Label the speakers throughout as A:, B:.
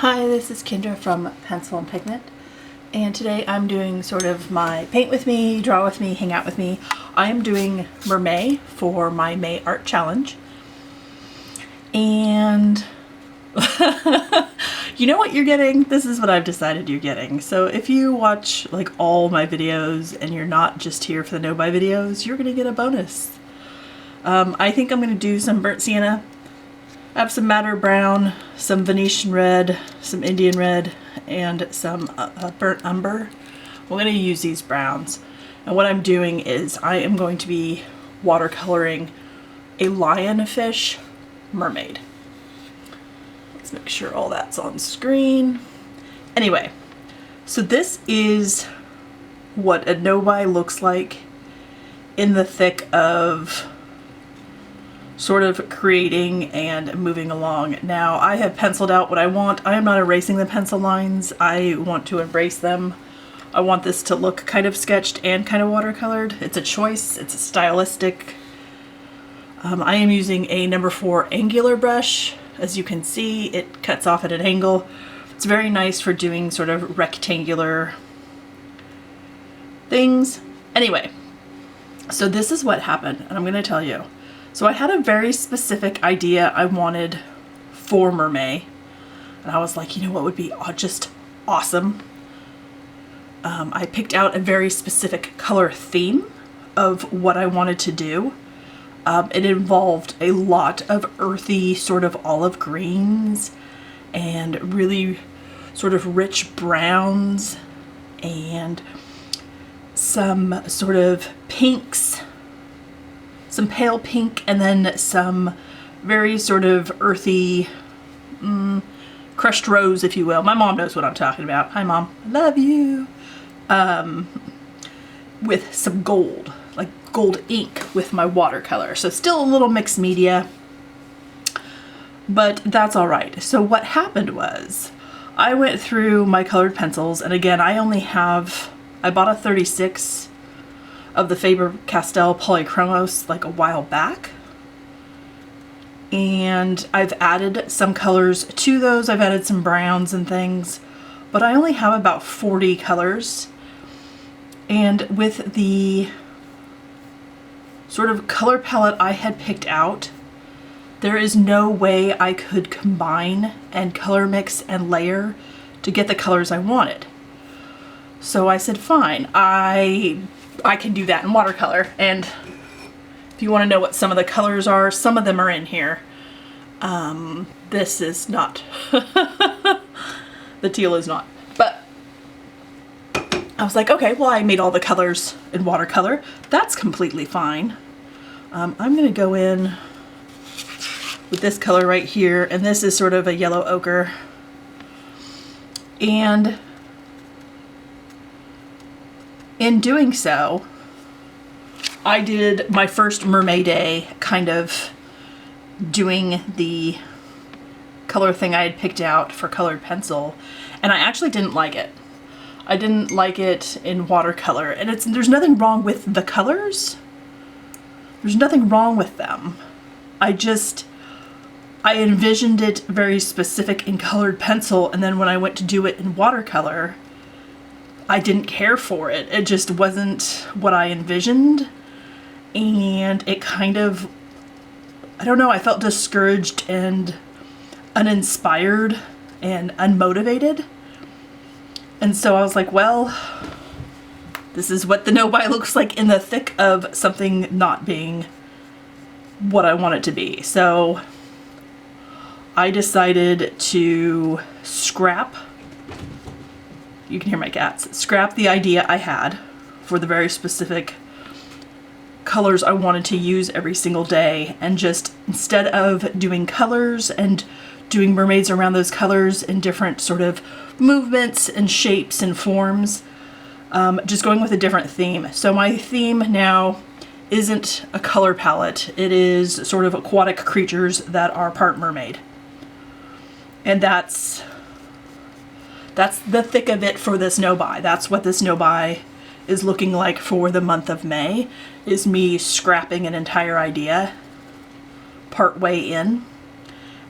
A: Hi, this is Kendra from Pencil and Pigment, and today I'm doing sort of my paint with me, draw with me, hang out with me. I am doing MerMay for my May art challenge, and you know what you're getting? This is what I've decided you're getting. So if you watch like all my videos and you're not just here for the no-buy videos, you're gonna get a bonus. I think I'm gonna do some burnt sienna. I have some madder brown, some Venetian red, some Indian red, and some burnt umber. We're going to use these browns. And what I'm doing is I am going to be watercoloring a lionfish mermaid. Let's make sure all that's on screen. Anyway, so this is what a no-buy looks like in the thick of sort of creating and moving along. Now I have penciled out what I want. I am not erasing the pencil lines. I want to embrace them. I want this to look kind of sketched and kind of watercolored. It's a choice. It's a stylistic. I am using a number 4 angular brush. As you can see, it cuts off at an angle. It's very nice for doing sort of rectangular things. Anyway, so this is what happened, and I'm going to tell you. So I had a very specific idea I wanted for MerMay, and I was like, you know what would be just awesome? I picked out a very specific color theme of what I wanted to do. It involved a lot of earthy sort of olive greens and really sort of rich browns and some sort of pinks, some pale pink, and then some very sort of earthy, crushed rose, if you will. My mom knows what I'm talking about. Hi, Mom. I love you. With some gold, like gold ink with my watercolor. So still a little mixed media, but that's all right. So what happened was I went through my colored pencils, and again, I bought a 36 of the Faber-Castell Polychromos like a while back, and I've added some colors to those. I've added some browns and things, but I only have about 40 colors, and with the sort of color palette I had picked out, there is no way I could combine and color mix and layer to get the colors I wanted. So I said, fine, I can do that in watercolor. And if you want to know what some of the colors are, some of them are in here. This is not. The teal is not. But I was like, okay, well, I made all the colors in watercolor. That's completely fine. I'm going to go in with this color right here. And this is sort of a yellow ochre. And in doing so, I did my first MerMay day kind of doing the color thing I had picked out for colored pencil, and I actually didn't like it. I didn't like it in watercolor, and there's nothing wrong with the colors. There's nothing wrong with them. I envisioned it very specific in colored pencil, and then when I went to do it in watercolor, I didn't care for it. It just wasn't what I envisioned. And it kind of, I don't know, I felt discouraged and uninspired and unmotivated. And so I was like, well, this is what the no-buy looks like in the thick of something not being what I want it to be. So I decided to scrap, you can hear my cats, scrap the idea I had for the very specific colors I wanted to use every single day, and just instead of doing colors and doing mermaids around those colors in different sort of movements and shapes and forms, just going with a different theme. So my theme now isn't a color palette. It is sort of aquatic creatures that are part mermaid. And that's the thick of it for this no-buy. That's what this no-buy is looking like for the month of May, is me scrapping an entire idea part way in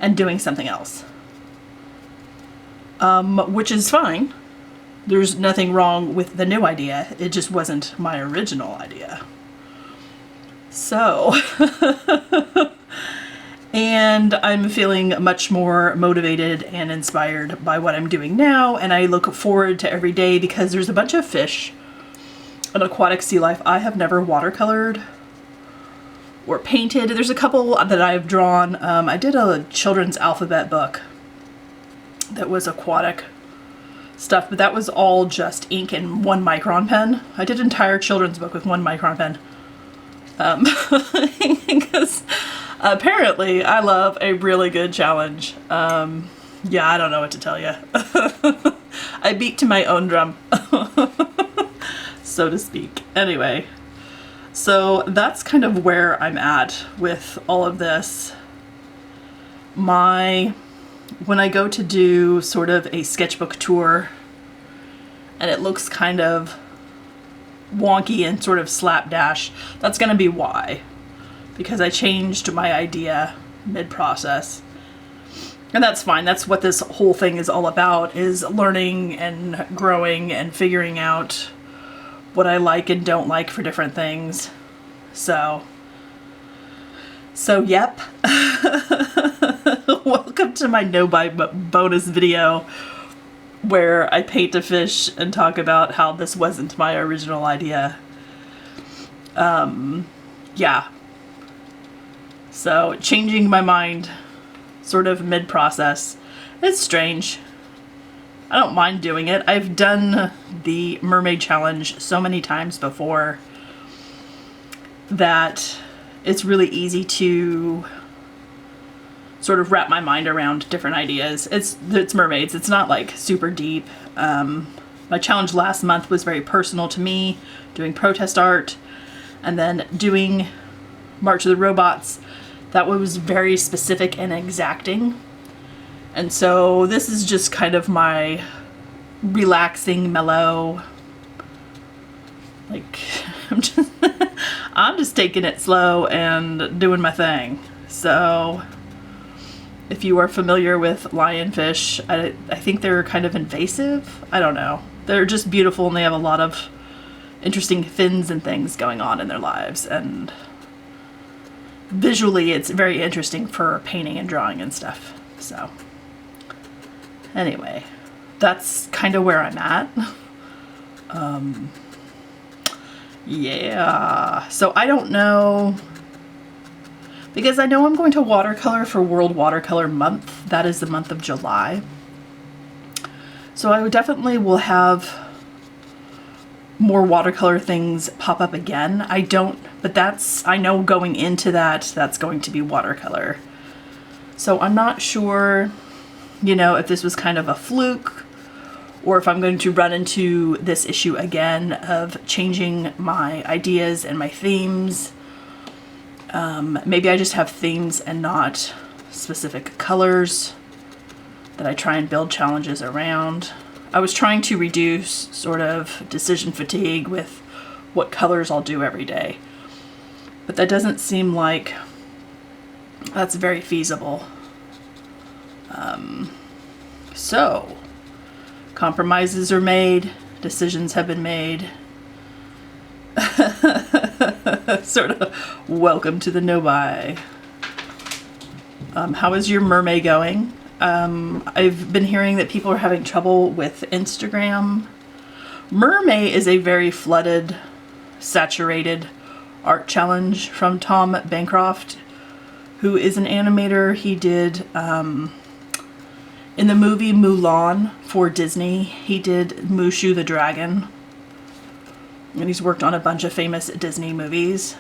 A: and doing something else. which is fine. There's nothing wrong with the new idea. It just wasn't my original idea. So, and I'm feeling much more motivated and inspired by what I'm doing now, and I look forward to every day because there's a bunch of fish in aquatic sea life I have never watercolored or painted. There's a couple that I've drawn. I did a children's alphabet book that was aquatic stuff, but that was all just ink and 1 micron pen. I did an entire children's book with 1 micron pen. Because apparently I love a really good challenge. Yeah, I don't know what to tell you. I beat to my own drum, so to speak. Anyway, so that's kind of where I'm at with all of this. When I go to do sort of a sketchbook tour and it looks kind of wonky and sort of slapdash, that's going to be why. Because I changed my idea mid-process. And that's fine. That's what this whole thing is all about, is learning and growing and figuring out what I like and don't like for different things. So yep. Welcome to my no-buy bonus video where I paint a fish and talk about how this wasn't my original idea. Yeah. So changing my mind sort of mid-process. It's strange. I don't mind doing it. I've done the mermaid challenge so many times before that it's really easy to sort of wrap my mind around different ideas. It's mermaids. It's not like super deep. My challenge last month was very personal to me, doing protest art, and then doing March of the Robots. That was very specific and exacting. And so this is just kind of my relaxing, mellow, like, I'm just taking it slow and doing my thing. So if you are familiar with lionfish, I think they're kind of invasive. I don't know. They're just beautiful and they have a lot of interesting fins and things going on in their lives. And visually it's very interesting for painting and drawing and stuff. So anyway, that's kind of where I'm at. Yeah. So I don't know, because I know I'm going to watercolor for World Watercolor Month. That is the month of July. So I definitely will have more watercolor things pop up again. But I know going into that's going to be watercolor. So I'm not sure, if this was kind of a fluke or if I'm going to run into this issue again of changing my ideas and my themes. Maybe I just have themes and not specific colors that I try and build challenges around. I was trying to reduce sort of decision fatigue with what colors I'll do every day, but that doesn't seem like that's very feasible. So compromises are made, decisions have been made. Sort of welcome to the no-buy. How is your MerMay going? I've been hearing that people are having trouble with Instagram. MerMay is a very flooded, saturated art challenge from Tom Bancroft, who is an animator. He did, in the movie Mulan for Disney, he did Mushu the Dragon. And he's worked on a bunch of famous Disney movies.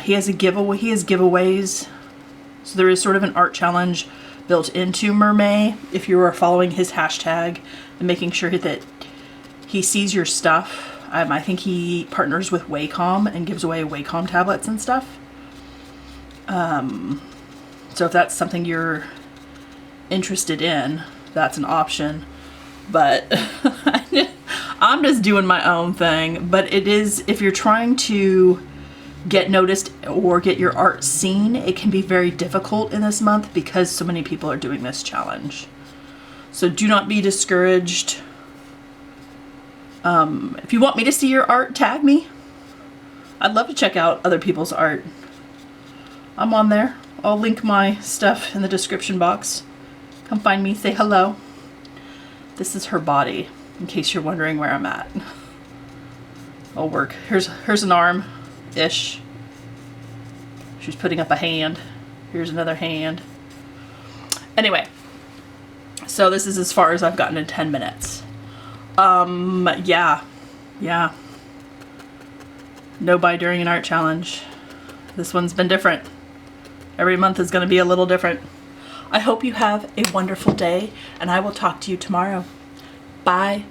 A: He has giveaways. So there is sort of an art challenge built into MerMay if you are following his hashtag and making sure that he sees your stuff. I think he partners with Wacom and gives away Wacom tablets and stuff. So if that's something you're interested in, that's an option. But I'm just doing my own thing. But it is, if you're trying to get noticed or get your art seen, it can be very difficult in this month because so many people are doing this challenge. So do not be discouraged. If you want me to see your art, tag me. I'd love to check out other people's art. I'm on there. I'll link my stuff in the description box. Come find me, say hello. This is her body, in case you're wondering where I'm at. I'll work. Here's an arm-ish. She's putting up a hand. Here's another hand. Anyway, so this is as far as I've gotten in 10 minutes. Yeah. No buy during an art challenge. This one's been different. Every month is going to be a little different. I hope you have a wonderful day, and I will talk to you tomorrow. Bye.